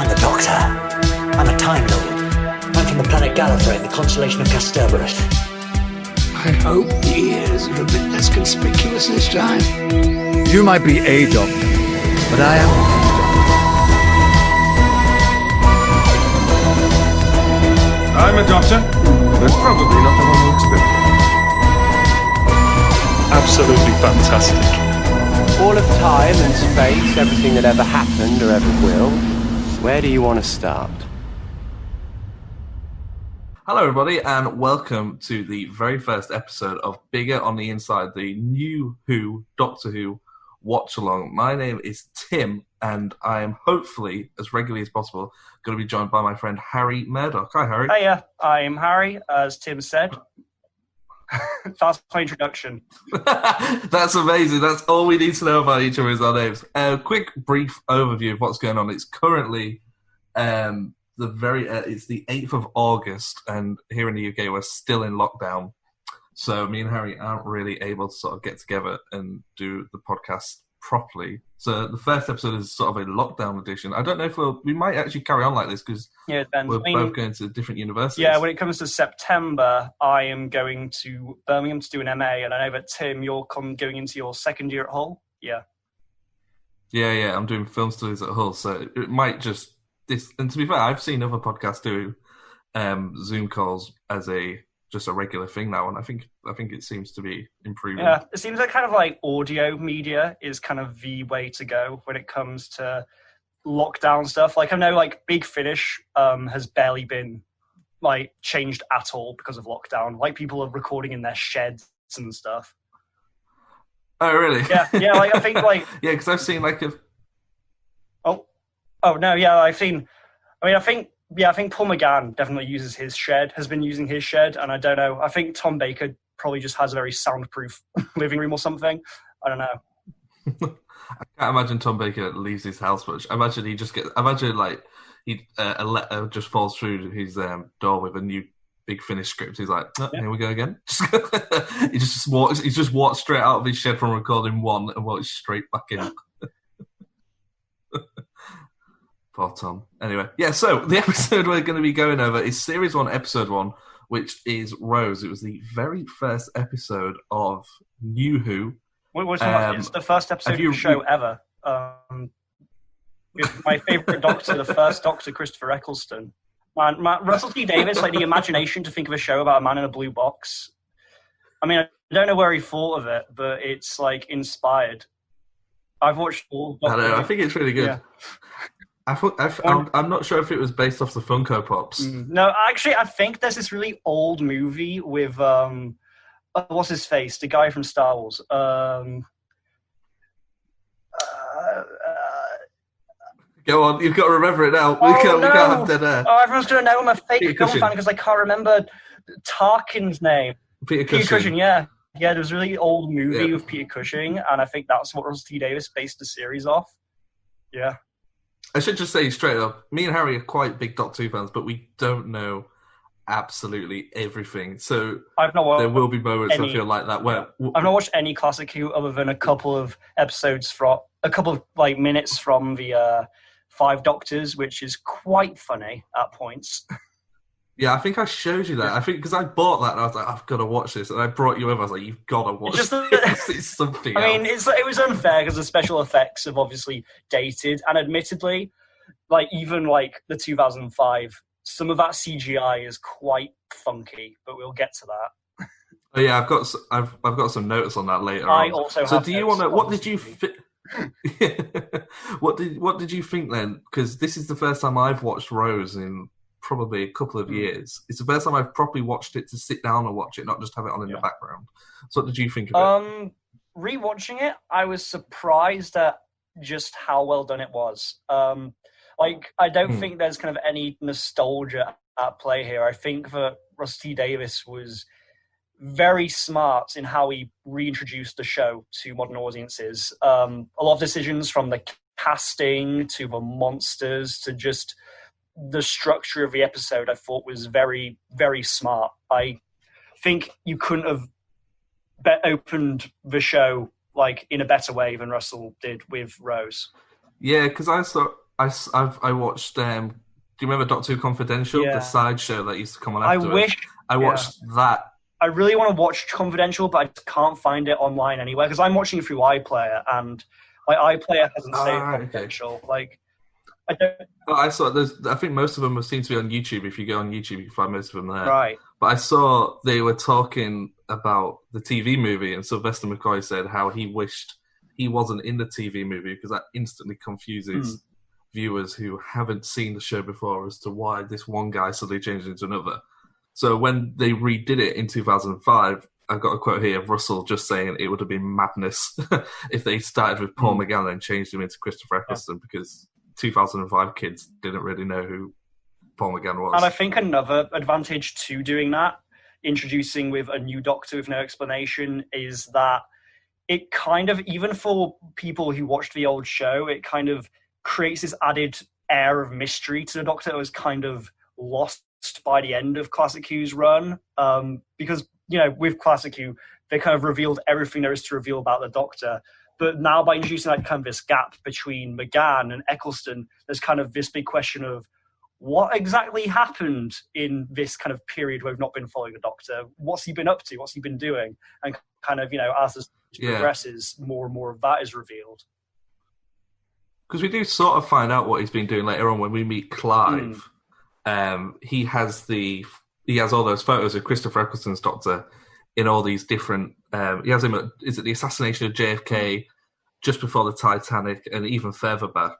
I'm the Doctor. I'm a Time Lord. I'm from the planet Gallifrey in the constellation of Kasterborous. I hope the ears are a bit less conspicuous this time. You might be a doctor, but I am I'm a doctor, but probably not the one who looks good. Absolutely fantastic. All of time and space, everything that ever happened or ever will. Where do you want to start? Hello, everybody, and welcome to the very first episode of Bigger on the Inside, the NuWho Doctor Who watch-along. My name is Tim, and I am hopefully, as regularly as possible, going to be joined by my friend Harry Murdoch. Hi, Harry. Hiya, I'm Harry, as Tim said. That's my introduction. That's amazing. That's all we need to know about each other is our names. Quick, brief overview of what's going on. It's currently it's the 8th of August, and here in the UK we're still in lockdown. So me and Harry aren't really able to sort of get together and do the podcast properly. So the first episode is sort of a lockdown edition. I don't know if we might actually carry on like this because we're both going to different universities. Yeah, when it comes to September, I am going to Birmingham to do an MA, and I know that, Tim, you're going into your second year at Hull? Yeah. Yeah, I'm doing film studies at Hull, so it might just... And to be fair, I've seen other podcasts do Zoom calls as just a regular thing now, and I think it seems to be improving. Yeah, it seems like kind of like audio media is kind of the way to go when it comes to lockdown stuff. Like I know like Big Finish has barely been like changed at all because of lockdown. Like people are recording in their sheds and stuff. Oh really? Yeah. Like I think like yeah, because I've seen like a. Oh no, yeah, I think Paul McGann definitely uses his shed, has been using his shed, and I don't know. I think Tom Baker probably just has a very soundproof living room or something. I don't know. I can't imagine Tom Baker leaves his house much. I imagine a letter just falls through his door with a new Big Finish script. He's like, Here we go again. He just walks straight out of his shed from recording one and walks straight back in. Poor Tom. Anyway, yeah, so the episode we're going to be going over is Series 1, Episode 1, which is Rose. It was the very first episode of NuWho. It's the first episode of the show ever. With my favourite Doctor, the first Doctor, Christopher Eccleston. Man, Russell T Davies, like the imagination to think of a show about a man in a blue box. I mean, I don't know where he thought of it, but it's like inspired. I've watched all. I don't know. I think it's really good. Yeah. I'm not sure if it was based off the Funko Pops. No, actually, I think there's this really old movie with what's his face, the guy from Star Wars. Go on, you've got to remember it now. We can't have dead air. Oh, everyone's going to know I'm a fake film fan because I can't remember Tarkin's name. Peter Cushing. Yeah. Yeah, there was a really old movie with Peter Cushing, and I think that's what Russell T Davies based the series off. Yeah. I should just say straight up, me and Harry are quite big Doctor Who fans, but we don't know absolutely everything. So there will be moments I feel like that where I've not watched any classic Who other than a couple of minutes from the Five Doctors, which is quite funny at points. Yeah, I think I showed you that. I think because I bought that and I was like, I've got to watch this, and I brought you over. I was like, you've got to watch this. It's something. I mean, it was unfair because the special effects have obviously dated, and admittedly, like even like the 2005, some of that CGI is quite funky. But we'll get to that. Oh yeah, I've got some notes on that later. I also. So have do you want to? What did you? What did you think then? Because this is the first time I've watched Rose in probably a couple of years. It's the first time I've properly watched it to sit down and watch it, not just have it on in the background. So what did you think of it? Rewatching it, I was surprised at just how well done it was. I don't think there's kind of any nostalgia at play here. I think that Russell T Davies was very smart in how he reintroduced the show to modern audiences. A lot of decisions from the casting to the monsters to just the structure of the episode I thought was very, very smart. I think you couldn't have opened the show like in a better way than Russell did with Rose. Yeah, because I I watched. Do you remember Doctor Who Confidential, Yeah. the side show that used to come on I afterwards? wish I watched that. I really want to watch Confidential, but I just can't find it online anywhere because I'm watching it through iPlayer, and my iPlayer hasn't saved Confidential. Okay. Like, I don't. Well, I saw I think most of them seem to be on YouTube. If you go on YouTube, you can find most of them there. Right. But I saw they were talking about the TV movie, and Sylvester McCoy said how he wished he wasn't in the TV movie because that instantly confuses viewers who haven't seen the show before as to why this one guy suddenly changed into another. So when they redid it in 2005, I've got a quote here of Russell just saying it would have been madness if they started with Paul McGann and changed him into Christopher Eccleston because 2005 kids didn't really know who Paul McGann was. And I think another advantage to doing that, introducing with a new Doctor with no explanation, is that it kind of, even for people who watched the old show, it kind of creates this added air of mystery to the Doctor that was kind of lost by the end of Classic Who's run. Because, you know, with Classic Who, they kind of revealed everything there is to reveal about the Doctor. But now by introducing like kind of this gap between McGann and Eccleston, there's kind of this big question of what exactly happened in this kind of period where we've not been following the Doctor. What's he been up to? What's he been doing? And kind of, you know, as the series progresses, more and more of that is revealed. Because we do sort of find out what he's been doing later on when we meet Clive. He has all those photos of Christopher Eccleston's Doctor in all these different. He has him at, is it the assassination of JFK, just before the Titanic, and even further back.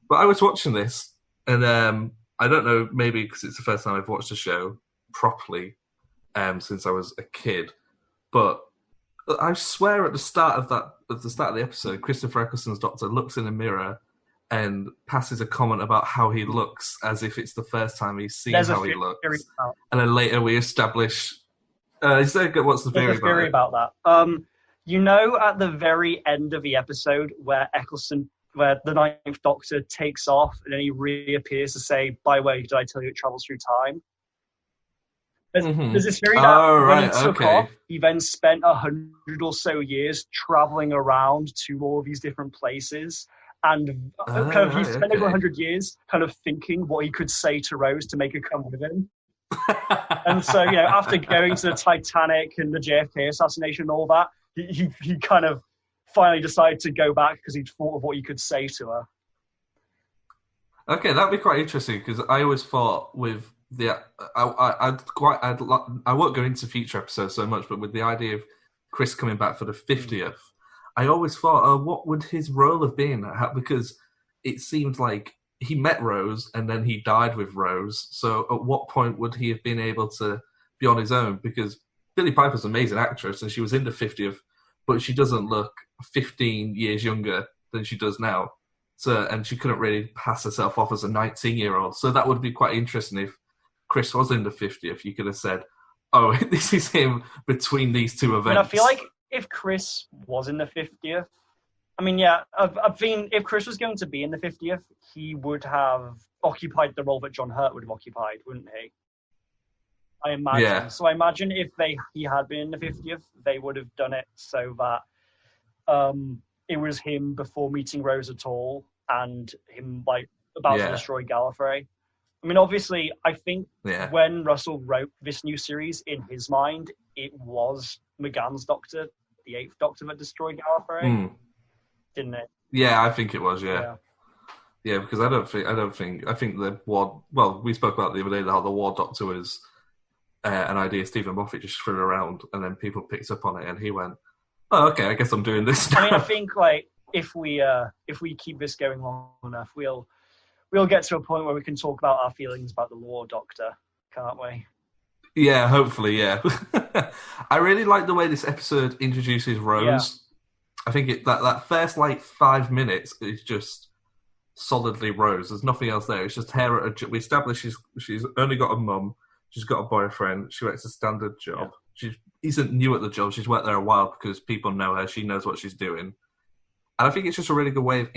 But I was watching this, and I don't know, maybe because it's the first time I've watched the show properly since I was a kid, but I swear at the start of the episode, Christopher Eccleston's Doctor looks in a mirror and passes a comment about how he looks as if it's the first time he's seen how he looks. And then later we establish... what's the theory about that? You know, at the very end of the episode where the Ninth Doctor takes off and then he reappears to say, by the way, did I tell you it travels through time? There's this theory that when he took off, he then spent 100 or so years traveling around to all of these different places. And he spent over 100 years kind of thinking what he could say to Rose to make her come with him. And so, you know, after going to the Titanic and the JFK assassination and all that, he kind of finally decided to go back because he'd thought of what he could say to her. Okay, that'd be quite interesting because I always thought with the I won't go into future episodes so much, but with the idea of Chris coming back for the 50th, I always thought, what would his role have been? Because it seemed like he met Rose and then he died with Rose. So at what point would he have been able to be on his own? Because Billie Piper's an amazing actress and she was in the 50th, but she doesn't look 15 years younger than she does now. So, and she couldn't really pass herself off as a 19-year-old. So that would be quite interesting if Chris was in the 50th. You could have said, oh, this is him between these two events. And I feel like if Chris was in the 50th, I mean, yeah, I've been, if Chris was going to be in the 50th, he would have occupied the role that John Hurt would have occupied, wouldn't he? I imagine. Yeah. So I imagine if he had been in the 50th, they would have done it so that it was him before meeting Rose at all, and him like about to destroy Gallifrey. I mean, obviously, I think when Russell wrote this new series, in his mind, it was McGann's Doctor, the 8th Doctor, that destroyed Gallifrey, didn't it? Yeah, I think it was. Yeah, because I think the War. Well, we spoke about the other day how the War Doctor was an idea Stephen Moffat just threw around, and then people picked up on it, and he went, "Oh, okay, I guess I'm doing this now." I mean, I think like if we keep this going long enough, we'll get to a point where we can talk about our feelings about the War Doctor, can't we? Yeah, hopefully, yeah. I really like the way this episode introduces Rose. Yeah. I think that first 5 minutes is just solidly Rose. There's nothing else there. It's just her. We establish she's only got a mum. She's got a boyfriend. She works a standard job. Yeah. She isn't new at the job. She's worked there a while because people know her. She knows what she's doing. And I think it's just a really good way of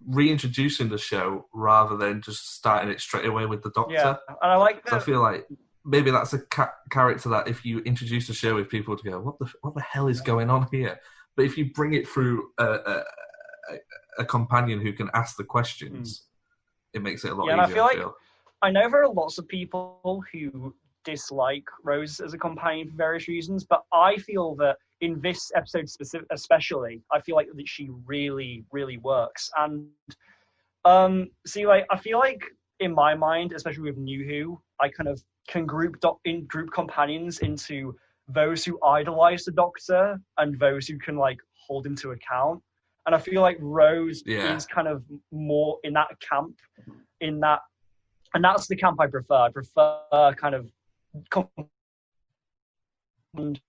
reintroducing the show rather than just starting it straight away with the Doctor. Yeah, and I like that. So I feel like maybe that's a character that if you introduce the show with people to go, what the hell is going on here? But if you bring it through a a companion who can ask the questions, it makes it a lot Yeah, easier. and I feel like I know there are lots of people who dislike Rose as a companion for various reasons, but I feel that in this episode especially, I feel like that she really, really works. And see, like I feel like in my mind, especially with NuWho, I kind of can group companions into those who idolize the Doctor and those who can like hold him to account. And I feel like Rose is kind of more in that camp, and that's the camp I prefer. I prefer kind of. And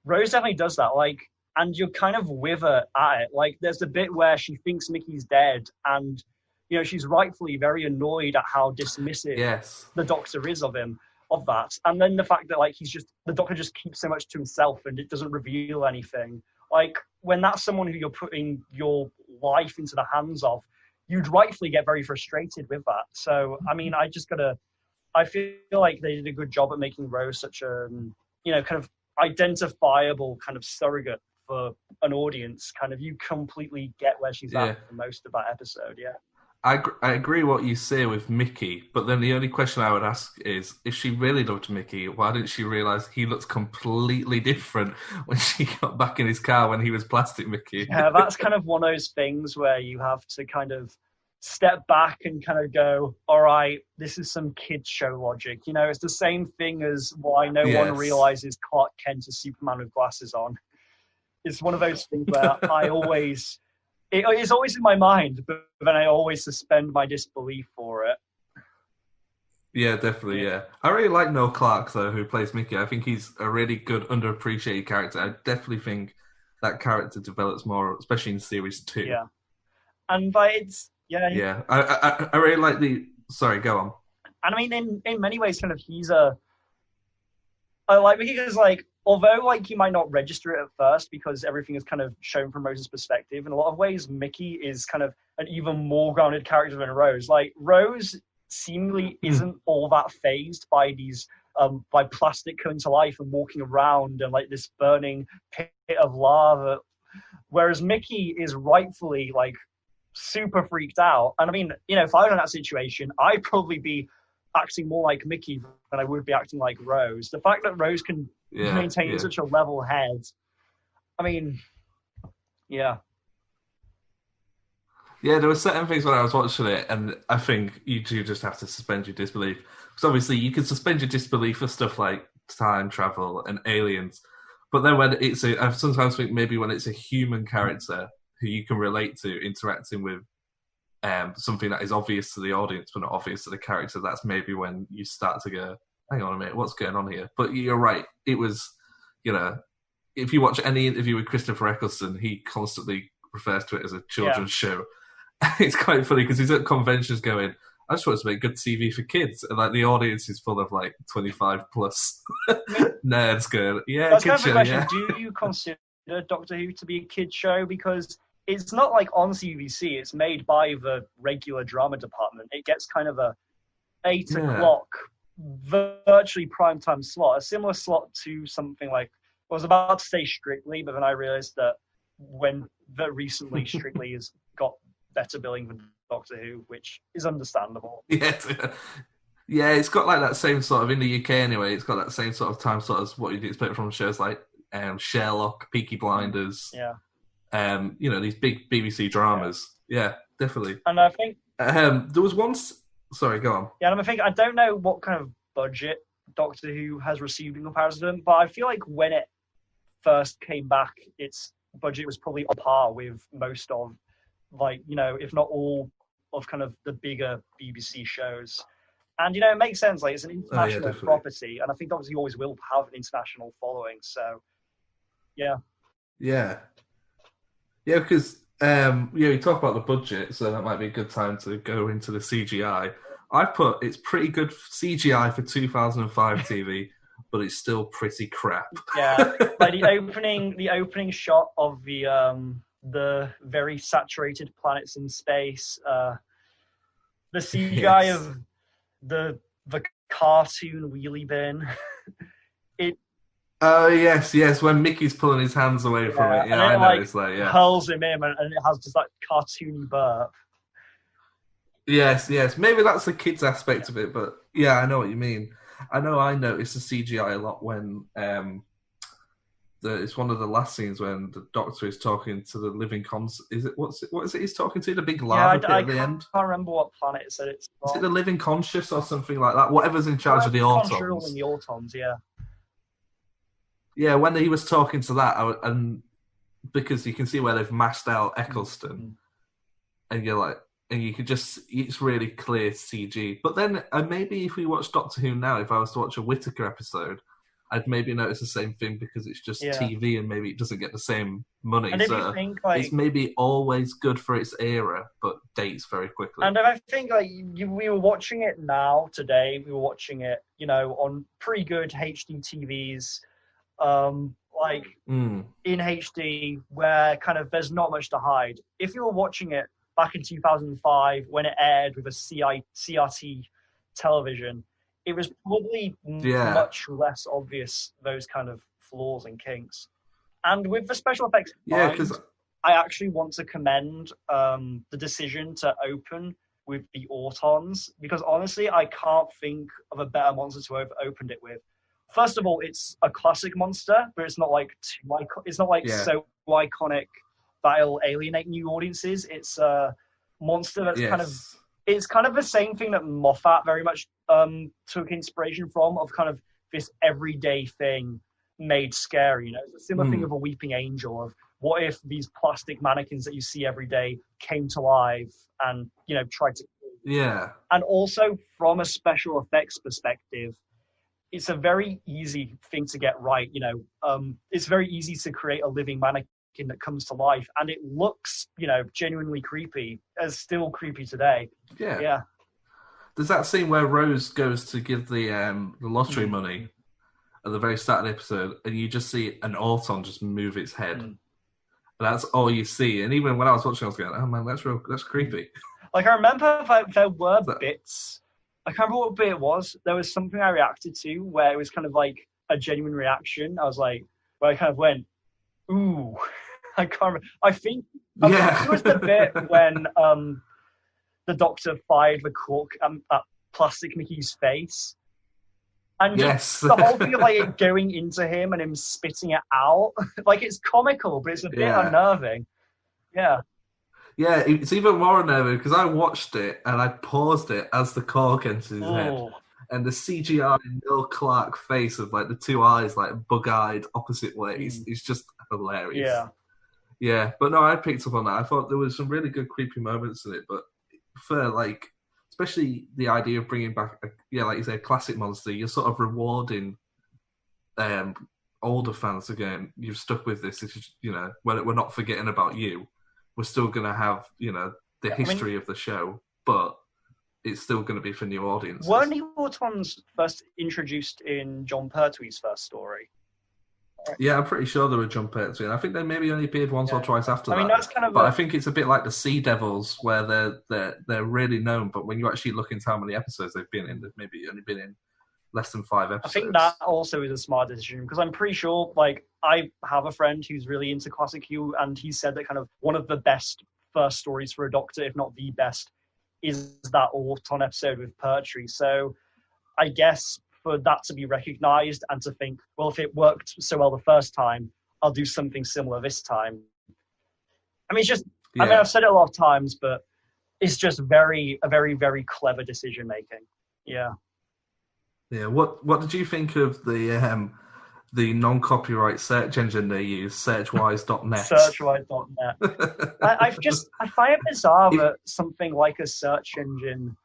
Rose definitely does that. Like, and you're kind of with her at it. Like, there's a bit where she thinks Mickey's dead, and you know she's rightfully very annoyed at how dismissive the Doctor is of him, of that. And then the fact that like the Doctor just keeps so much to himself and it doesn't reveal anything. Like when that's someone who you're putting your life into the hands of, you'd rightfully get very frustrated with that. So I mean, I feel like they did a good job at making Rose such a, kind of identifiable kind of surrogate for an audience. Kind of, you completely get where she's at for most of that episode. Yeah. I agree what you say with Mickey, but then the only question I would ask is, if she really loved Mickey, why didn't she realise he looks completely different when she got back in his car when he was Plastic Mickey? Yeah, that's kind of one of those things where you have to kind of step back and kind of go, all right, this is some kids show logic. You know, it's the same thing as why no one realizes Clark Kent is Superman with glasses on. It's one of those things where it's always in my mind, but then I always suspend my disbelief for it. Yeah, definitely, yeah. I really like Noel Clarke, though, who plays Mickey. I think he's a really good, underappreciated character. I definitely think that character develops more, especially in Series 2. Yeah. And it's... Yeah. Yeah. I really like the... Sorry, go on. And I mean, in many ways, kind of, I like Mickey because, like, although, like, you might not register it at first because everything is kind of shown from Rose's perspective, in a lot of ways, Mickey is kind of an even more grounded character than Rose. Like, Rose seemingly isn't all that fazed by these, by plastic coming to life and walking around and, like, this burning pit of lava. Whereas Mickey is rightfully, like, super freaked out. And I mean, if I was in that situation, I'd probably be acting more like Mickey than I would be acting like Rose. The fact that Rose can maintain such a level head, I mean, yeah. Yeah, there were certain things when I was watching it, and I think you do just have to suspend your disbelief. Because obviously you can suspend your disbelief for stuff like time travel and aliens, but then when I sometimes think maybe when it's a human character who you can relate to interacting with something that is obvious to the audience but not obvious to the character, that's maybe when you start to go, hang on a minute, what's going on here? But you're right, it was, if you watch any interview with Christopher Eccleston, he constantly refers to it as a children's show. It's quite funny because he's at conventions going, I just want to make good TV for kids, and like the audience is full of like 25 plus nerds going, that's kind of a question. Do you consider Doctor Who to be a kids show? Because it's not like on CBC, it's made by the regular drama department. It gets kind of a 8 o'clock virtually primetime slot, a similar slot to something like, I was about to say Strictly, but then I realized that recently Strictly has got better billing than Doctor Who, which is understandable. Yeah, it's got like that same sort of, in the UK anyway, it's got that same sort of time slot as what you'd expect from shows like Sherlock, Peaky Blinders. Yeah. These big BBC dramas. Yeah, definitely. And I think there was once. Sorry, go on. Yeah, and I don't know what kind of budget Doctor Who has received in comparison, but I feel like when it first came back, its budget was probably on par with most of, like, if not all of kind of the bigger BBC shows. And, it makes sense. Like, it's an international property, and I think Doctor Who always will have an international following. So, yeah. Yeah. Yeah, because you talk about the budget, so that might be a good time to go into the CGI. I've put it's pretty good CGI for 2005 TV, but it's still pretty crap. Yeah, like the opening shot of the very saturated planets in space, the CGI of the cartoon wheelie bin. Oh yes, yes. When Mickey's pulling his hands away from it, and I it know. It's like, yeah, hurls him in, and it has just like cartoony burp. yes, yes. Maybe that's the kids aspect of it, but yeah, I know what you mean. I noticed the CGI a lot when it's one of the last scenes when the Doctor is talking to the living cons. What is it he's talking to? The big lava pit at the end. I can't remember what planet it said it's from. Is it the living conscious or something like that? Whatever's in charge of the Control Autons. in the Autons, yeah. Yeah, when he was talking to that, and because you can see where they've mashed out Eccleston, and you're like, and you could it's really clear CG. But then maybe if we watch Doctor Who now, if I was to watch a Whittaker episode, I'd maybe notice the same thing because it's just TV and maybe it doesn't get the same money. And if so you think, it's maybe always good for its era, but dates very quickly. And I think we were watching it now today. We were watching it, on pretty good HD TVs, in HD, where kind of there's not much to hide. If you were watching it back in 2005 when it aired with a CRT television, it was probably much less obvious, those kind of flaws and kinks. And with the special effects, I actually want to commend the decision to open with the Autons, because honestly, I can't think of a better monster to have opened it with. First of all, it's a classic monster, but it's not like so iconic that it'll alienate new audiences. It's a monster that's kind of the same thing that Moffat very much took inspiration from, of kind of this everyday thing made scary. It's a similar thing of a weeping angel, of what if these plastic mannequins that you see every day came to life and tried to and also from a special effects perspective, it's a very easy thing to get right. It's very easy to create a living mannequin that comes to life, and it looks genuinely creepy, as still creepy today. Yeah. There's that scene where Rose goes to give the lottery money at the very start of the episode, and you just see an Auton just move its head. And that's all you see. And even when I was watching, I was going, "Oh man, that's creepy." I remember there were bits. I can't remember what bit it was. There was something I reacted to where it was kind of like a genuine reaction. I was like, where I kind of went, "Ooh." I can't remember. I think it was the bit when the Doctor fired the cork at Plastic Mickey's face. And just the whole thing of it going into him and him spitting it out. It's comical, but it's a bit unnerving. Yeah. Yeah, it's even more unnerving because I watched it and I paused it as the cork enters his head. And the CGI Neil Clark face of the two eyes bug-eyed opposite ways is just hilarious. Yeah. Yeah, but no, I picked up on that. I thought there was some really good creepy moments in it, but for especially the idea of bringing back, like you say, a classic monster, you're sort of rewarding older fans again. You've stuck with this. We're not forgetting about you. We're still going to have, the history of the show, but it's still going to be for new audiences. Weren't the Autons first introduced in John Pertwee's first story? Yeah, I'm pretty sure they were John Pertwee. I think they maybe only appeared once or twice after that. That's kind of. But I think it's a bit like the Sea Devils, where they're really known, but when you actually look into how many episodes they've been in, they've maybe only been in less than 5 episodes. I think that also is a smart decision, because I'm pretty sure, I have a friend who's really into Classic Who, and he said that kind of one of the best first stories for a Doctor, if not the best, is that Auton episode with Pertwee. So I guess for that to be recognised and to think, well, if it worked so well the first time, I'll do something similar this time. I mean, it's just, I've said it a lot of times, but it's just a very, very clever decision making. Yeah. Yeah. What did you think of the non-copyright search engine they use, searchwise.net? Searchwise.net. I find it bizarre that something like a search engine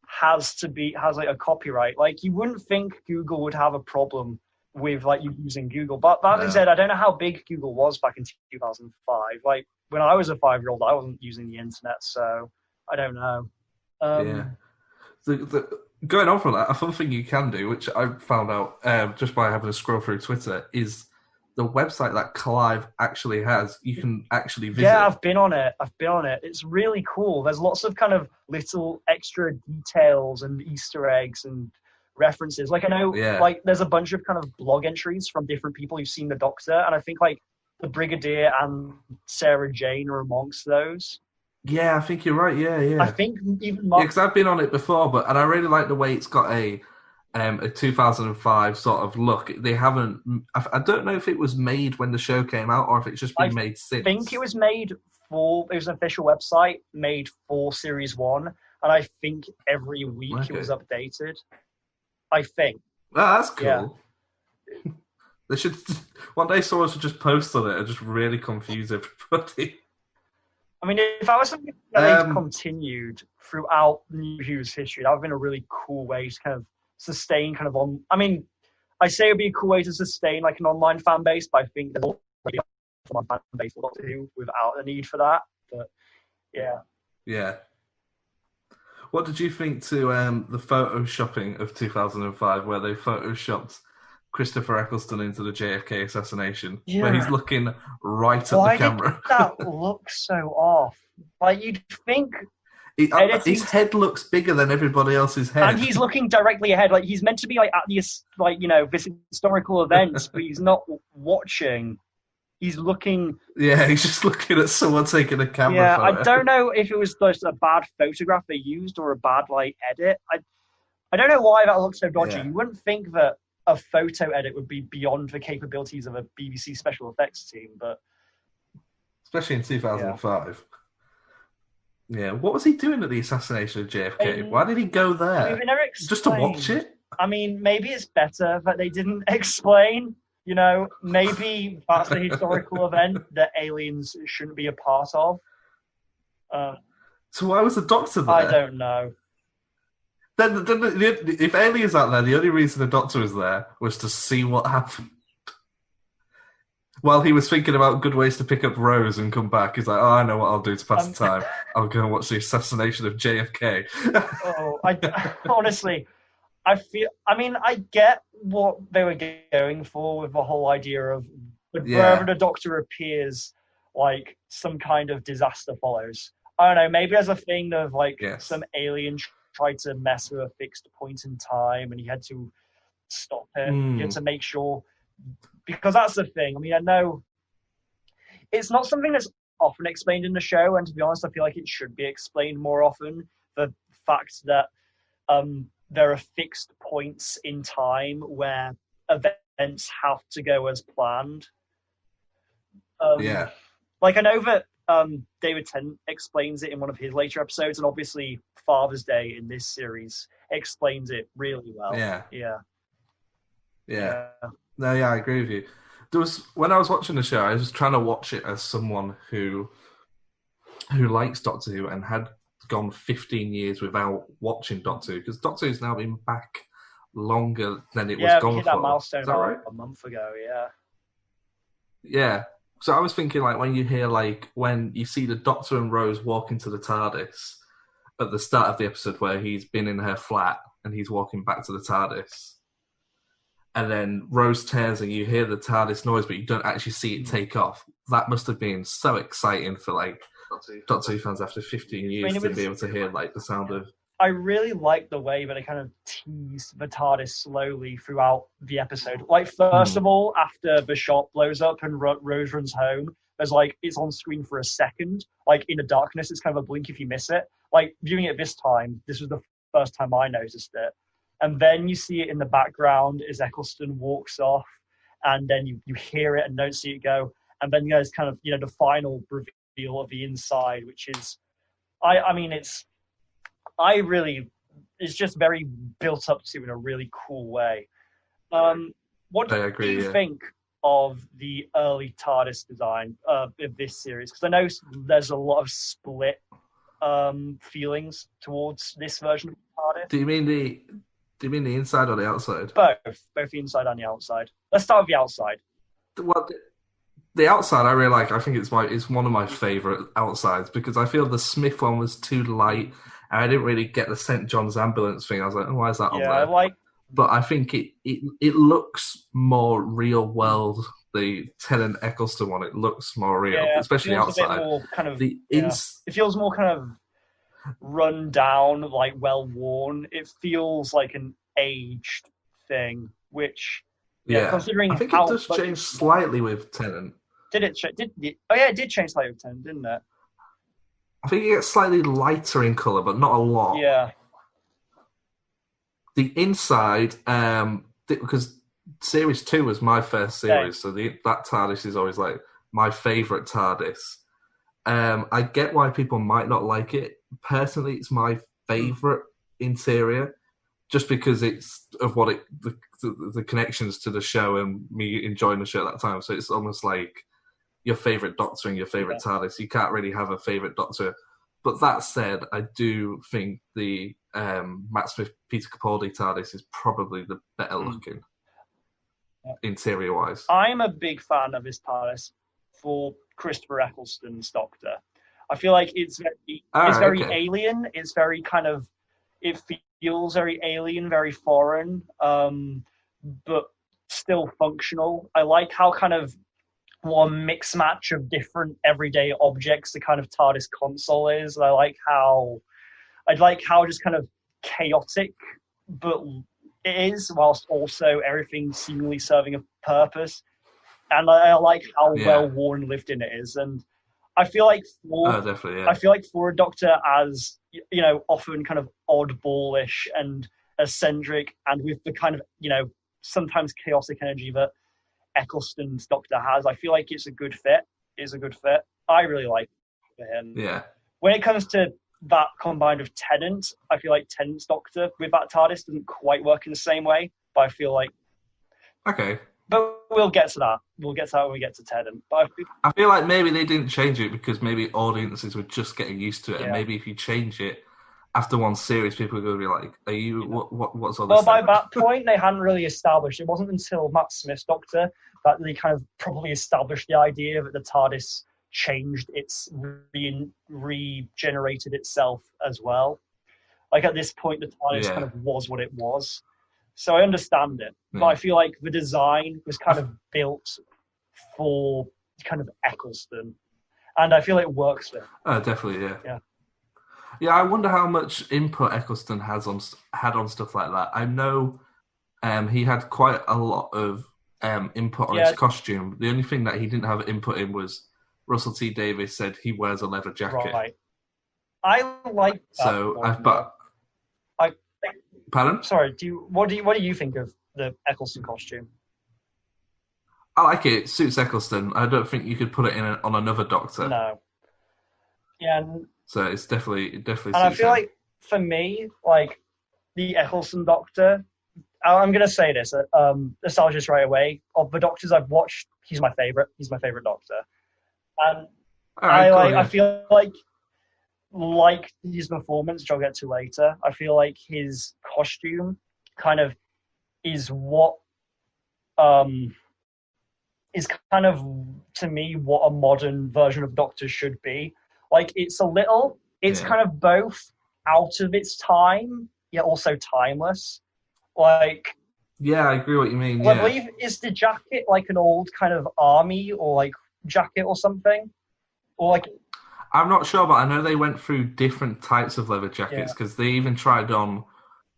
has a copyright. You wouldn't think Google would have a problem with you using Google, but that being said, I don't know how big Google was back in 2005. When I was a 5-year-old, I wasn't using the internet, so I don't know. Going on from that, a fun thing you can do, which I found out just by having a scroll through Twitter, is the website that Clive actually has. You can actually visit. Yeah, I've been on it. It's really cool. There's lots of kind of little extra details and Easter eggs and references. Like I know, Yeah. like there's a bunch of kind of blog entries from different people who've seen the Doctor, and I think like the Brigadier and Sarah Jane are amongst those. Yeah, I think you're right. Yeah. I think even Yeah, Mark, because I've been on it before, and I really like the way it's got a 2005 sort of look. They haven't. I don't know if it was made when the show came out or if it's just been made since. I think it was made for. It was an official website made for Series 1, and I think every week it was updated. I think. Oh, that's cool. Yeah. They should one day someone should just post on it and just really confuse everybody. I mean, if that was something that they continued throughout NuWho's history, that would have been a really cool way to kind of sustain kind of on. I mean, I say it would be a cool way to sustain like an online fan base, but I think there's already an online fan base for Doctor Who without the need for that. But yeah. Yeah. What did you think to the photoshopping of 2005, where they photoshopped Christopher Eccleston into the JFK assassination, where he's looking right at the camera? Why did that look so off? Like you'd think his head looks bigger than everybody else's head, and he's looking directly ahead. Like he's meant to be like at this, like this historical event, but he's not watching. He's looking. Yeah, he's just looking at someone taking a camera. Yeah, photo. I don't know if it was just a bad photograph they used or a bad edit. I don't know why that looks so dodgy. Yeah. You wouldn't think that a photo edit would be beyond the capabilities of a BBC special effects team, but especially in 2005. Yeah, what was he doing at the assassination of JFK? Why did he go there? Just to watch it? I mean, maybe it's better that they didn't explain. Maybe that's a historical event that aliens shouldn't be a part of. So why was the Doctor there? I don't know. Then, if aliens out there, the only reason the Doctor was there was to see what happened. While he was thinking about good ways to pick up Rose and come back, he's like, "Oh, I know what I'll do to pass the time. I'll go and watch the assassination of JFK." Honestly, I get what they were going for with the whole idea of wherever the Doctor appears, like some kind of disaster follows. I don't know. Maybe there's a thing of some alien tried to mess with a fixed point in time, and he had to stop it. He had to make sure, because that's the thing. I mean, I know it's not something that's often explained in the show, and to be honest, I feel like it should be explained more often. The fact that there are fixed points in time where events have to go as planned. Like I know that David Tennant explains it in one of his later episodes, and obviously Father's Day in this series explains it really well. Yeah. No, yeah, I agree with you. When I was watching the show, I was trying to watch it as someone who likes Doctor Who and had gone 15 years without watching Doctor Who, because Doctor Who's now been back longer than it was gone for. Yeah, we hit that milestone Is that right? a month ago, Yeah. So I was thinking, when you hear, when you see the Doctor and Rose walk into the TARDIS at the start of the episode where he's been in her flat and he's walking back to the TARDIS, and then Rose tears and you hear the TARDIS noise, but you don't actually see it take off. That must have been so exciting for, Doctor Who fans after 15 years to be able to hear, the sound of... I really like the way that they kind of teased the TARDIS slowly throughout the episode. First of all, after the shot blows up and Rose runs home, there's it's on screen for a second. In the darkness, it's kind of a blink if you miss it. Viewing it this time, this was the first time I noticed it. And then you see it in the background as Eccleston walks off, and then you hear it and don't see it go. And then there's kind of, the final reveal of the inside, which is, it's just very built up to in a really cool way. What do you think of the early TARDIS design of this series? Because I know there's a lot of split feelings towards this version of TARDIS. Do you mean the inside or the outside? Both the inside and the outside. Let's start with the outside. Well, the outside I really like. I think it's one of my favourite outsides, because I feel the Smith one was too light, and I didn't really get the St. John's ambulance thing. I was like, why is that on there? But I think it looks more real world. The Tennant Eccleston one, it looks more real, especially outside. It feels more kind of run down, well worn. It feels like aged thing, which Yeah, considering I think how it does much- change slightly with Tennant. Did it? Oh yeah, it did change slightly with Tennant, didn't it? I think it gets slightly lighter in colour, but not a lot. Yeah. The inside, because Series 2 was my first series, so that TARDIS is always like my favourite TARDIS. I get why people might not like it. Personally, it's my favourite interior, just because it's of what the connections to the show and me enjoying the show at that time. So it's almost like your favourite Doctor and your favourite TARDIS. You can't really have a favourite Doctor. But that said, I do think the Matt Smith, Peter Capaldi TARDIS is probably the better looking interior-wise. I'm a big fan of this TARDIS for Christopher Eccleston's Doctor. I feel like it's very alien. It's very kind of, it feels very alien, very foreign, but still functional. I like how kind of one mix match of different everyday objects the kind of TARDIS console is. I like how just kind of chaotic, but it is, whilst also everything seemingly serving a purpose. And I like how well worn and lived in it is. And I feel like I feel like for a Doctor as, you know, often kind of oddballish and eccentric, and with the kind of, you know, sometimes chaotic energy that Eccleston's Doctor has, I feel like it's a good fit. I really like him. Yeah. When it comes to that combined with Tennant, I feel like Tennant's Doctor with that TARDIS doesn't quite work in the same way, but I feel like... Okay. But we'll get to that. We'll get to that when we get to Tennant. But I feel like maybe they didn't change it because maybe audiences were just getting used to it, and maybe if you change it after one series, people are going to be like, "Are you what's all this?" Well, by that point, they hadn't really established. It wasn't until Matt Smith's Doctor that they kind of probably established the idea that the TARDIS changed its regenerated itself as well. Like at this point, the TARDIS kind of was what it was. So I understand it, but I feel like the design was kind of built for kind of Eccleston, and I feel it works for him. Oh, definitely, yeah. Yeah, I wonder how much input Eccleston had on stuff like that. I know he had quite a lot of input on his costume. The only thing that he didn't have input in was Russell T Davies said he wears a leather jacket. Right. I like that. So, pardon? Sorry. What do you think of the Eccleston costume? I like it. It suits Eccleston. I don't think you could put it on another Doctor. No. Yeah. So it's definitely. And I feel like for me, like the Eccleston Doctor, I'm gonna say this, nostalgia right away. Of the Doctors I've watched, he's my favorite. He's my favorite Doctor, and I feel like his performance, which I'll get to later, I feel like his costume kind of is what is kind of, to me, what a modern version of Doctor should be. Like, it's kind of both out of its time, yet also timeless. Like... Yeah, I agree what you mean, I believe, is the jacket like an old kind of army or like jacket or something? Or like... I'm not sure, but I know they went through different types of leather jackets because they even tried on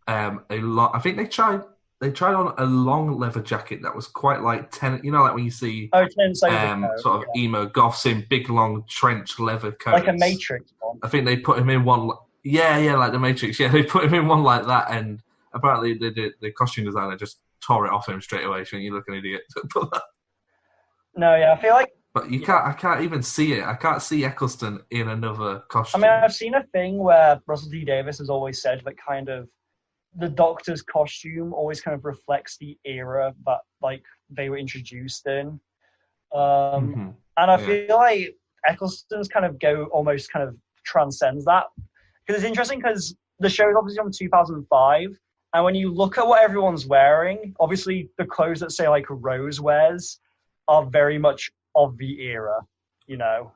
a lot. I think they tried on a long leather jacket that was quite like like when you see sort of emo goths in big long trench leather coats, like a Matrix one. I think they put him in one. Like the Matrix. Yeah, they put him in one like that, and apparently the costume designer just tore it off him straight away. So you look an idiot. No, yeah, I feel like. But you can't. I can't even see it. I can't see Eccleston in another costume. I mean, I've seen a thing where Russell T Davies has always said that kind of the Doctor's costume always kind of reflects the era that like they were introduced in, and I feel like Eccleston's kind of almost kind of transcends that, because it's interesting because the show is obviously from 2005, and when you look at what everyone's wearing, obviously the clothes that say like Rose wears are very much of the era, you know.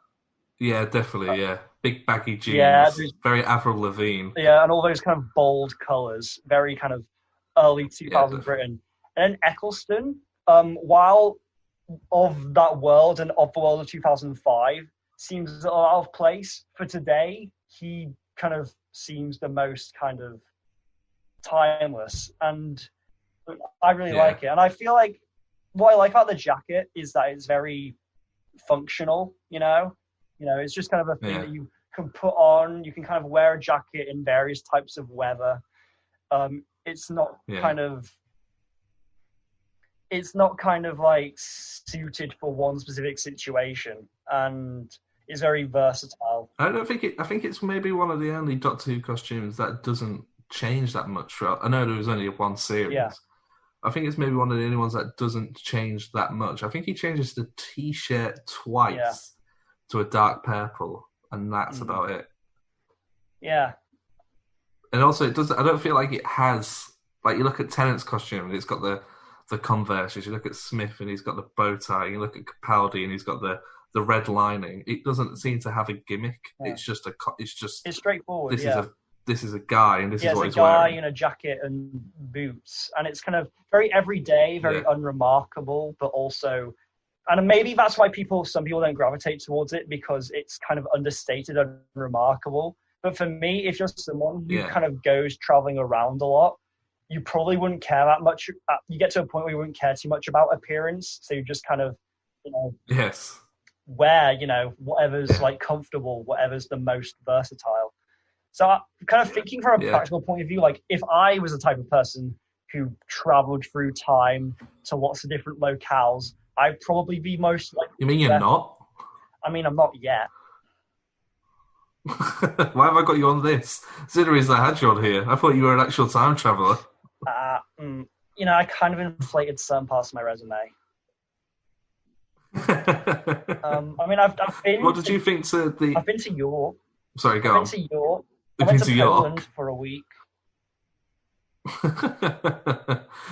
Yeah, definitely. Yeah, big baggy jeans. Very Avril Lavigne. Yeah, and all those kind of bold colours, very kind of early 2000s Britain. And then Eccleston, while of that world and of the world of 2005, seems out of place for today. He kind of seems the most kind of timeless, and I really Yeah. like it. And I feel like what I like about the jacket is that it's very functional. It's just kind of a thing that you can put on. You can kind of wear a jacket in various types of weather. It's not kind of like suited for one specific situation, and it's very versatile. I think it's maybe one of the only Doctor Who costumes that doesn't change that much throughout. I know there was only one series. Yeah. I think it's maybe one of the only ones that doesn't change that much. I think he changes the T-shirt twice to a dark purple, and that's about it. Yeah. And also, it doesn't. I don't feel like it has. Like, you look at Tennant's costume, and it's got the Converses. You look at Smith, and he's got the bow tie. You look at Capaldi, and he's got the red lining. It doesn't seem to have a gimmick. Yeah. It's straightforward. This is a guy, and this is what he's wearing. It's a guy in a jacket and boots, and it's kind of very everyday, very unremarkable, but also, and maybe that's why some people don't gravitate towards it, because it's kind of understated and remarkable. But for me, if you're someone who kind of goes traveling around a lot, you probably wouldn't care that much. You get to a point where you wouldn't care too much about appearance, so you just kind of, wear, whatever's like comfortable, whatever's the most versatile. So I'm kind of thinking from a practical point of view, like if I was the type of person who traveled through time to lots of different locales, I'd probably be most like. You mean you're not? I mean, I'm not yet. Why have I got you on this? It's the reason I had you on here. I thought you were an actual time traveller. I kind of inflated some parts of my resume. I mean, I've been. What did you think to the? I've been to York. Sorry, go on. I've been to York. I've been to Poland York for a week.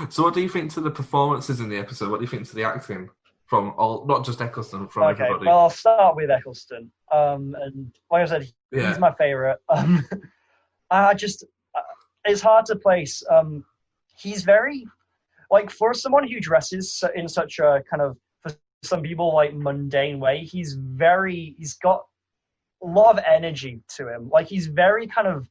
So, what do you think to the performances in the episode? What do you think to the acting from all, not just Eccleston, from everybody? Well, I'll start with Eccleston. And like I said, he's my favourite. It's hard to place. He's very, like, for someone who dresses in such a kind of, for some people, like, mundane way, he's got a lot of energy to him. Like, he's very kind of,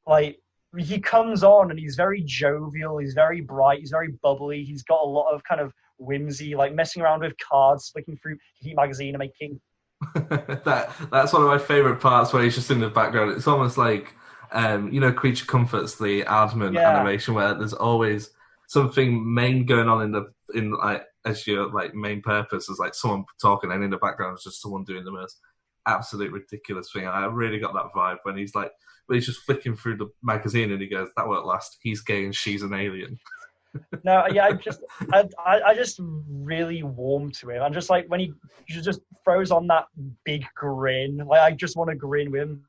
like, he comes on and he's very jovial, he's very bright, he's very bubbly, he's got a lot of kind of whimsy, like messing around with cards, flicking through Heat magazine and making... That's one of my favourite parts, where he's just in the background. It's almost like, Creature Comforts, the Aardman animation, where there's always something main going on in as your like main purpose is like someone talking, and in the background is just someone doing the most absolute ridiculous thing. I really got that vibe when he's just flicking through the magazine and he goes, "That won't last. He's gay and she's an alien." No, yeah, I just really warm to him. I'm just like, when he just throws on that big grin, like I just want to grin with him.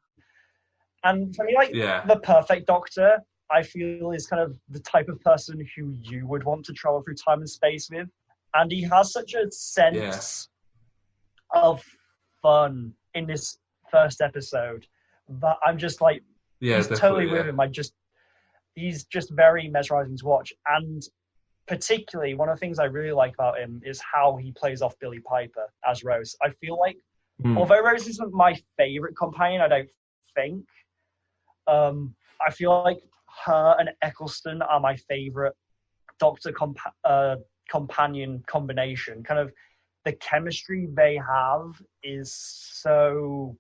And for me, the perfect Doctor, I feel, is kind of the type of person who you would want to travel through time and space with. And he has such a sense of fun in this first episode that I'm just like, he's totally with him. He's just very mesmerizing to watch. And particularly, one of the things I really like about him is how he plays off Billie Piper as Rose. I feel like, although Rose isn't my favorite companion, I don't think, I feel like her and Eccleston are my favorite Doctor companion combination. Kind of the chemistry they have is so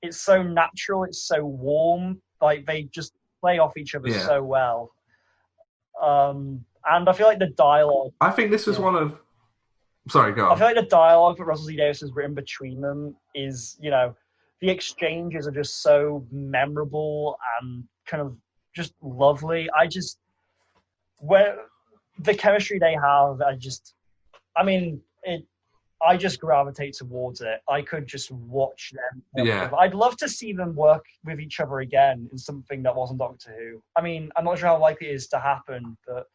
natural, it's so warm, like they just play off each other so well. And I feel like the dialogue, I think this was one of, sorry, go on. I feel like the dialogue that Russell T Davies has written between them is, the exchanges are just so memorable and kind of just lovely. Where the chemistry they have, I just gravitate towards it. I could just watch them. Yeah. I'd love to see them work with each other again in something that wasn't Doctor Who. I mean, I'm not sure how likely it is to happen, but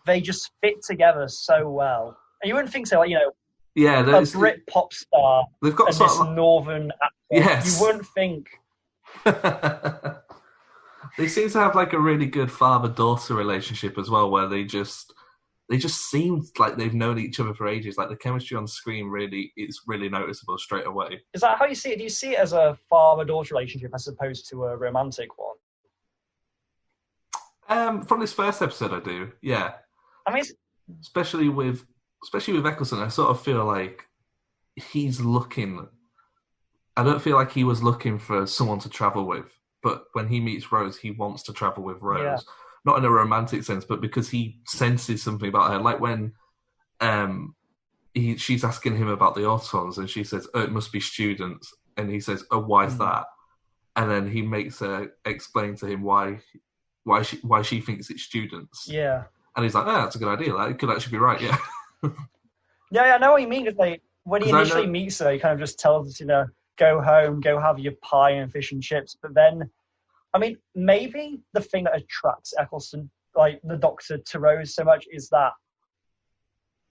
they just fit together so well. And you wouldn't think so, like, a Brit pop star they've got and sort this of, northern actor. Yes. You wouldn't think. They seem to have like a really good father-daughter relationship as well, where they just they just seem like they've known each other for ages. Like the chemistry on screen really is really noticeable straight away. Is that how you see it? Do you see it as a father-daughter relationship as opposed to a romantic one? From this first episode, I do. Yeah, I mean, especially with Eccleston, I sort of feel like he's looking. I don't feel like he was looking for someone to travel with, but when he meets Rose, he wants to travel with Rose. Yeah. Not in a romantic sense, but because he senses something about her. Like when she's asking him about the Autons, and she says, "Oh, it must be students," and he says, "Oh, why's that?" And then he makes her explain to him why she thinks it's students. Yeah. And he's like, "Oh, that's a good idea. Like, it could actually be right." Yeah. Yeah, I know what you mean. Because when he initially meets her, he kind of just tells us, go home, go have your pie and fish and chips. But then, I mean, maybe the thing that attracts Eccleston, like the Doctor, to Rose so much is that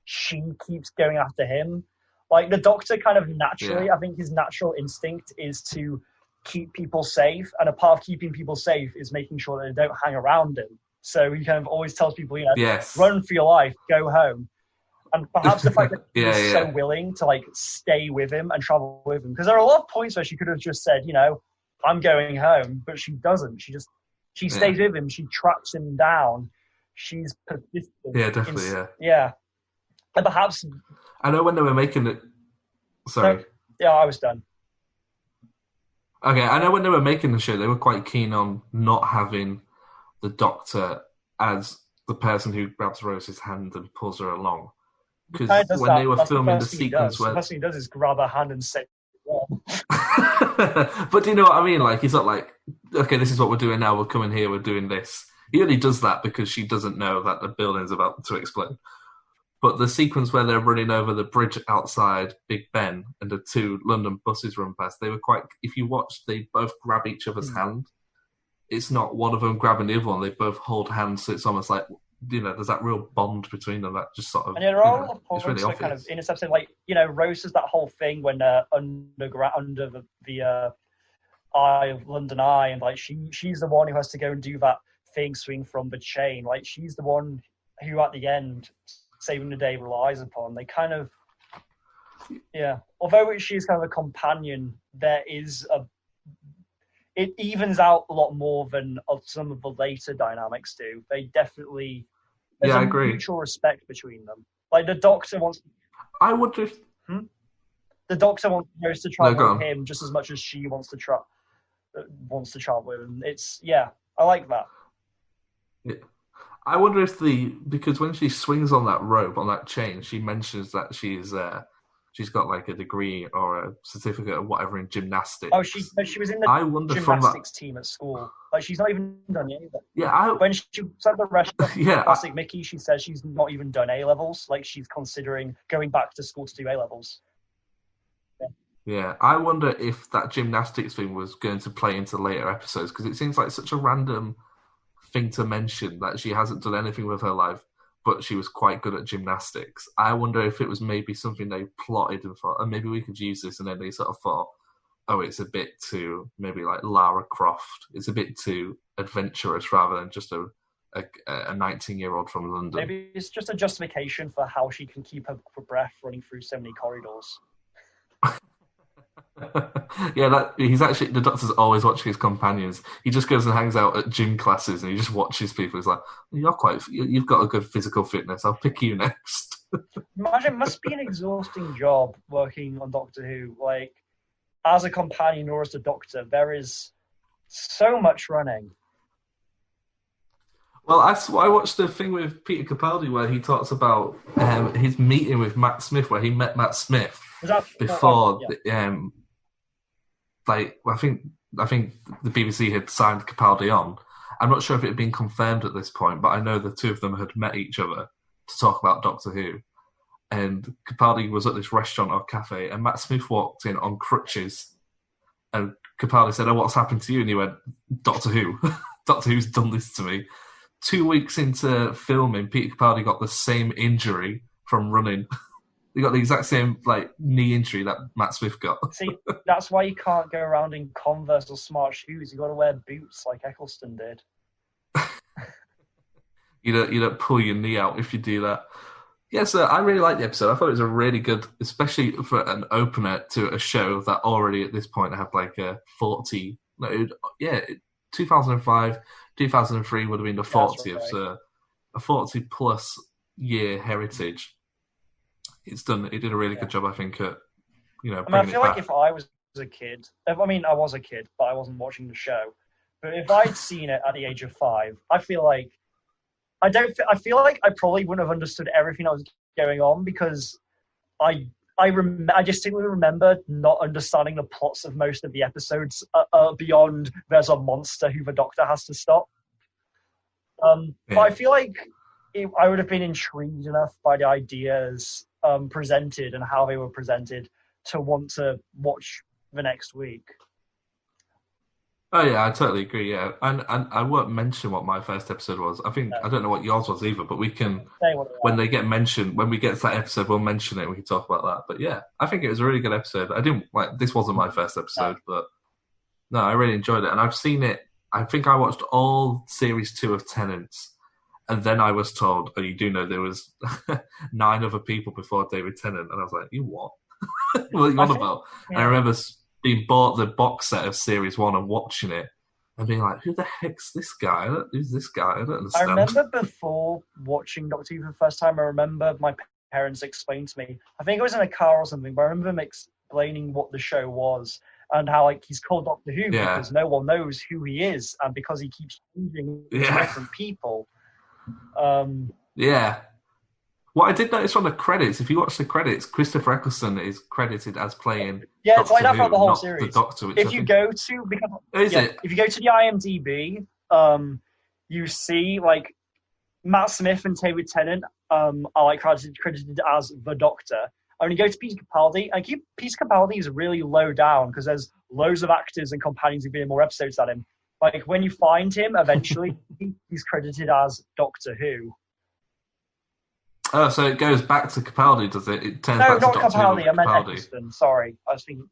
she keeps going after him. Like the Doctor kind of naturally, I think his natural instinct is to keep people safe. And a part of keeping people safe is making sure that they don't hang around him. So he kind of always tells people, run for your life, go home. And perhaps the fact that he's so willing to like stay with him and travel with him, because there are a lot of points where she could have just said, I'm going home, but she doesn't. She stays with him. She tracks him down. She's persistent. Yeah, definitely. Yeah, and perhaps I know when they were making it. Sorry. Yeah, I was done. Okay, I know when they were making the show, they were quite keen on not having the Doctor as the person who grabs Rose's hand and pulls her along. Because when they were filming the sequence where... The first thing he does is grab her hand and say, But do you know what I mean? Like, he's not like, okay, this is what we're doing now, we're coming here, we're doing this. He only does that because she doesn't know that the building's about to explode. But the sequence where they're running over the bridge outside Big Ben and the two London buses run past, they were quite... If you watch, they both grab each other's hand. It's not one of them grabbing the other one. They both hold hands, so it's almost like, there's that real bond between them that just sort of... And there are a lot of points really kind of, in this episode, like, Rose does that whole thing when under the Eye of London Eye, and like she's the one who has to go and do that thing, swing from the chain. Like, she's the one who, at the end, saving the day relies upon. They kind of... Yeah. Although she's kind of a companion, there is it evens out a lot more than some of the later dynamics do. They definitely... There's I agree. Mutual respect between them. Like, the Doctor wants... I wonder if... The Doctor wants Rose to travel with him just as much as she wants to travel with him. It's... Yeah, I like that. Yeah. I wonder if because when she swings on that rope, on that chain, she mentions that she's got like a degree or a certificate or whatever in gymnastics. Oh, she was in the gymnastics team at school. Like, she's not even done any of it. Yeah, when she said the restaurant, Classic Mickey, she says she's not even done A levels. Like, she's considering going back to school to do A levels. Yeah, I wonder if that gymnastics thing was going to play into later episodes, because it seems like such a random thing to mention that she hasn't done anything with her life, but she was quite good at gymnastics. I wonder if it was maybe something they plotted and thought, oh, maybe we could use this, and then they sort of thought, oh, it's a bit too, maybe like Lara Croft. It's a bit too adventurous rather than just a 19-year-old from London. Maybe it's just a justification for how she can keep her breath running through so many corridors. Yeah, the Doctor's always watching his companions. He just goes and hangs out at gym classes and he just watches people. He's like, you've got a good physical fitness. I'll pick you next. Imagine, it must be an exhausting job working on Doctor Who. Like, as a companion or as a Doctor, there is so much running. Well, I watched the thing with Peter Capaldi where he talks about his meeting with Matt Smith, where he met Matt Smith before. I think the BBC had signed Capaldi on. I'm not sure if it had been confirmed at this point, but I know the two of them had met each other to talk about Doctor Who. And Capaldi was at this restaurant or cafe, and Matt Smith walked in on crutches. And Capaldi said, "Oh, what's happened to you?" And he went, "Doctor Who. Doctor Who's done this to me." 2 weeks into filming, Peter Capaldi got the same injury from running. He got the exact same knee injury that Matt Smith got. See, that's why you can't go around in Converse or smart shoes. You got to wear boots like Eccleston did. You don't pull your knee out if you do that. Yeah, so I really liked the episode. I thought it was a really good, especially for an opener to a show that already at this point had like a 2005, 2003 would have been the 40th, right. so a 40 plus year heritage. It did a really good job, I think, at I feel like if I was a kid, I was a kid, but I wasn't watching the show. But if I'd seen it at the age of 5, I feel like I probably wouldn't have understood everything that was going on because I distinctly remember not understanding the plots of most of the episodes beyond there's a monster who the Doctor has to stop. But I feel like I would have been intrigued enough by the ideas presented and how they were presented to want to watch the next week. Oh yeah, I totally agree. Yeah, and I won't mention what my first episode was. I don't know what yours was either, but we can when they get mentioned when we get to that episode, we'll mention it. We can talk about that. But yeah, I think it was a really good episode. This wasn't my first episode, but no, I really enjoyed it, and I've seen it. I think I watched all series 2 of Tennant's, and then I was told, "Oh, you do know there was 9 other people before David Tennant," and I was like, "You what? What are you on about?" And I remember being bought the box set of Series 1 and watching it and being like, who the heck's this guy? Who's this guy? I don't understand. I remember before watching Doctor Who for the first time, I remember my parents explained to me, I think it was in a car or something, but I remember them explaining what the show was and how he's called Doctor Who because no one knows who he is and because he keeps changing to different people. What I did notice from the credits, if you watch the credits, Christopher Eccleston is credited as playing. Yeah, it's like that for the whole series. The Doctor, if you go to the IMDb, you see like Matt Smith and David Tennant are like credited as the Doctor. And when you go to Peter Capaldi, Peter Capaldi is really low down because there's loads of actors and companions who've been in more episodes than him. Like when you find him, eventually he's credited as Doctor Who. Oh, so it goes back to Capaldi, does it? It turns no, back not to Doctor Capaldi. Who. I meant Eccleston. Sorry, I was thinking.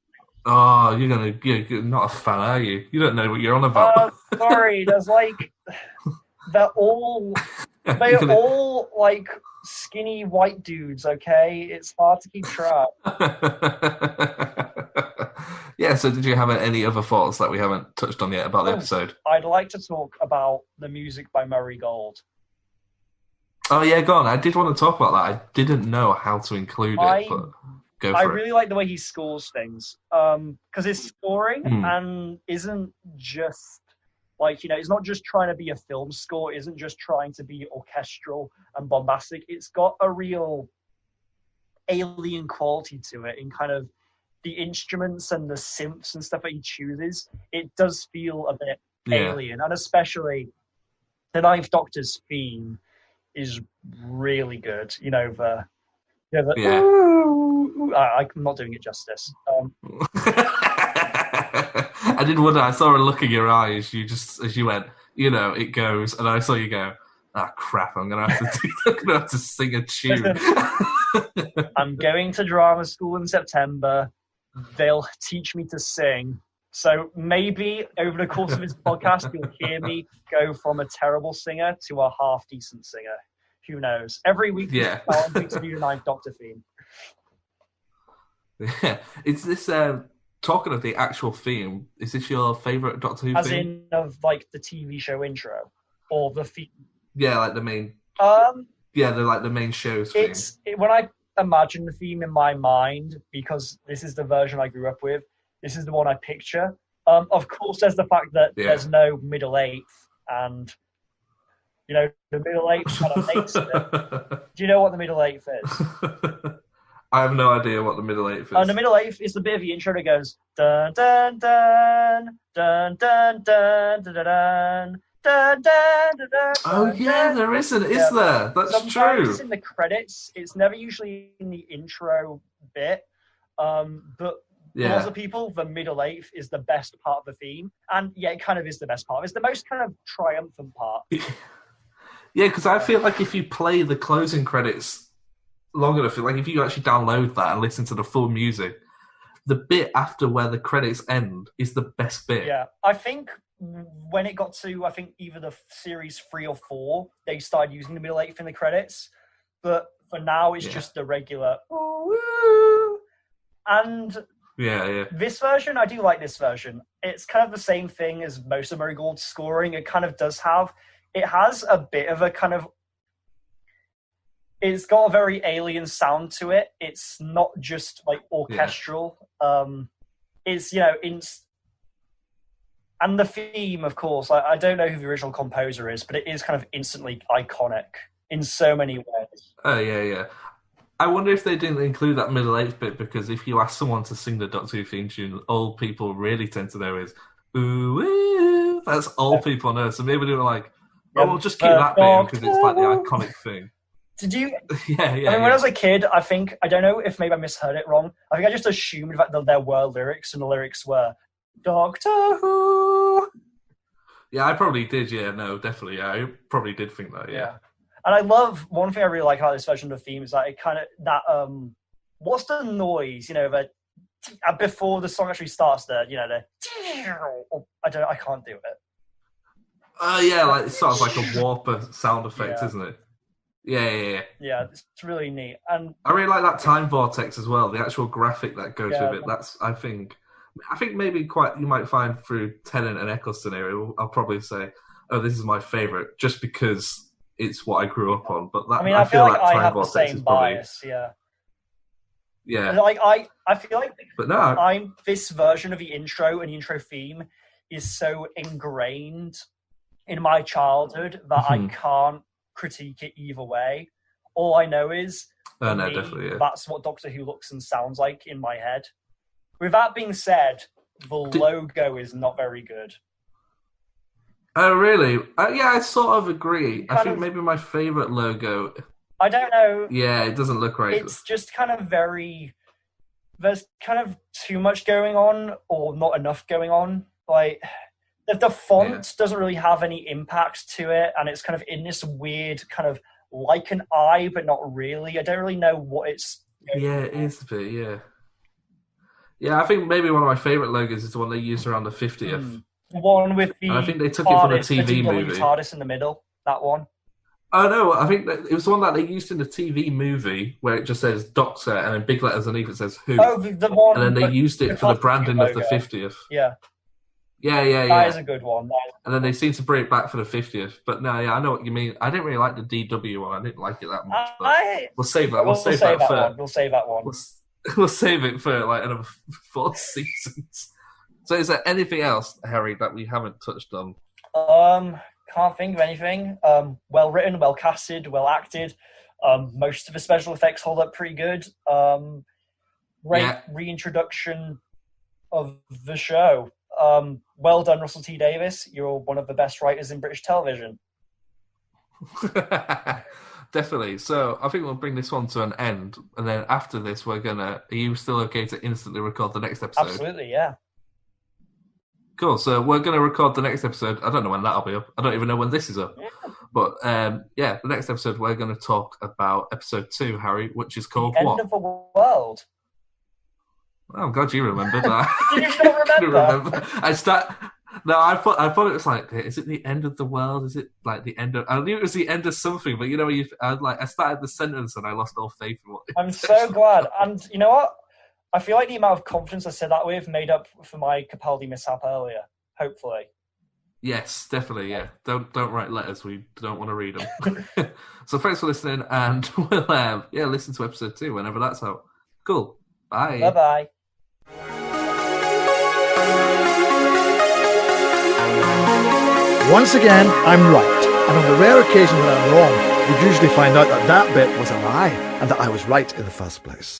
Oh, you're not a fan, are you? You don't know what you're on about. Sorry, there's like they're all like skinny white dudes. Okay, it's hard to keep track. Yeah. So, did you have any other thoughts that we haven't touched on yet about the episode? I'd like to talk about the music by Murray Gold. Oh yeah, go on. I did want to talk about that. I didn't know how to include it, but go for it. I really like the way he scores things because his scoring and isn't just like it's not just trying to be a film score. It isn't just trying to be orchestral and bombastic. It's got a real alien quality to it in kind of the instruments and the synths and stuff that he chooses. It does feel a bit alien, and especially the Ninth Doctor's theme is really good. I'm not doing it justice. I did wonder. I saw a look in your eyes. As you went, it goes, and I saw you go. Ah, crap! I'm gonna have to sing a tune. I'm going to drama school in September. They'll teach me to sing. So maybe over the course of this podcast, you'll hear me go from a terrible singer to a half-decent singer. Who knows? Every week, I'm going to do the Ninth Doctor theme. Yeah. Is this, talking of the actual theme, is this your favourite Doctor Who As theme? in, of like the TV show intro? Or the theme? Yeah, like the main... they're like the main show's theme. When I imagine the theme in my mind, because this is the version I grew up with, this is the one I picture. Of course, there's the fact that there's no middle eighth, and the middle eighth kind of makes it. Do you know what the middle eighth is? I have no idea what the middle eighth is. The middle eighth is the bit of the intro that goes dun dun dun dun dun dun dun dun. Dun, dun, dun, dun, oh yeah, there isn't, is there? That's sometimes true. It's in the credits. It's never usually in the intro bit. But for lots of people, the middle eighth is the best part of the theme, and it kind of is the best part. It's the most kind of triumphant part. Yeah, because I feel like if you play the closing credits long enough, like if you actually download that and listen to the full music, the bit after where the credits end is the best bit. Yeah, I think when it got to, I think, either the series 3 or 4, they started using the middle eighth in the credits. But for now, it's just the regular ooh. And this version, I do like this version. It's kind of the same thing as most of Murray Gould's scoring. It kind of does have, it has a bit of a kind of, it's got a very alien sound to it. It's not just like orchestral. It's, you know, and the theme, of course, I don't know who the original composer is, but it is kind of instantly iconic in so many ways. Oh, yeah. I wonder if they didn't include that middle eighth bit, because if you ask someone to sing the Doctor Who theme tune, all people really tend to know is, ooh, ooh. That's all people know. So maybe they were like, we'll just keep that bit in because it's like the iconic thing. Did you? Yeah. I mean, when I was a kid, I don't know if maybe I misheard it wrong. I think I just assumed that there were lyrics, and the lyrics were Doctor Who. Yeah, I probably did. Yeah, no, definitely. Yeah, I probably did think that. Yeah. And I love, one thing I really like about this version of the theme is that it kind of, what's the noise, you know, that before the song actually starts, I can't do it. Yeah, like it's sort of like a warper sound effect, isn't it? Yeah. Yeah, it's really neat. And I really like that time vortex as well, the actual graphic that goes with it. That's, I think maybe you might find through Tennant and Eccleston area, I'll probably say, oh, this is my favourite, just because it's what I grew up on. But that, I feel like I have the same bias, Yeah. Like I feel like but no, this version of the intro and the intro theme is so ingrained in my childhood that I can't critique it either way. All I know is that's what Doctor Who looks and sounds like in my head. With that being said, the logo is not very good. Oh, really? Yeah, I sort of agree. I think maybe my favourite logo... I don't know. Yeah, it doesn't look right. It's just kind of there's kind of too much going on, or not enough going on. Like, the font doesn't really have any impact to it, and it's kind of in this weird kind of like an eye, but not really. I don't really know what it's... Yeah, it is a bit, yeah. Yeah, I think maybe one of my favourite logos is the one they used around the 50th. The one with the I think they took it from the TV movie. TARDIS in the middle, that one. Oh, no, I think that it was the one that they used in the TV movie where it just says Doctor and in big letters underneath it says Who. Oh, the one. And then they used it for the branding of the 50th. Yeah. Yeah. That is a good one. And then they seem to bring it back for the 50th. But no, yeah, I know what you mean. I didn't really like the DW one. I didn't like it that much. But we'll save that. We'll save that for... We'll save that one. We'll save it for like another 4 seasons. So is there anything else, Harry, that we haven't touched on? Can't think of anything. Well written, well casted, well acted. Most of the special effects hold up pretty good. Great reintroduction of the show. Well done, Russell T Davies. You're one of the best writers in British television. Definitely. So I think we'll bring this one to an end. And then after this, are you still okay to instantly record the next episode? Absolutely, yeah. Cool. So we're going to record the next episode. I don't know when that'll be up. I don't even know when this is up. Yeah. But the next episode, we're going to talk about episode 2, Harry, which is called End of the World. Oh, I'm glad you remembered that. Did you not remember? I thought it was like, is it the end of the world? Is it like the end of... I knew it was the end of something, but you know, I started the sentence and I lost all faith in what... I'm so glad. And you know what? I feel like the amount of confidence I said that with made up for my Capaldi mishap earlier. Hopefully. Yes, definitely, yeah. Don't write letters. We don't want to read them. So thanks for listening, and we'll listen to episode 2 whenever that's out. Cool. Bye. Bye-bye. Once again, I'm right. And on the rare occasion when I'm wrong, we'd usually find out that bit was a lie and that I was right in the first place.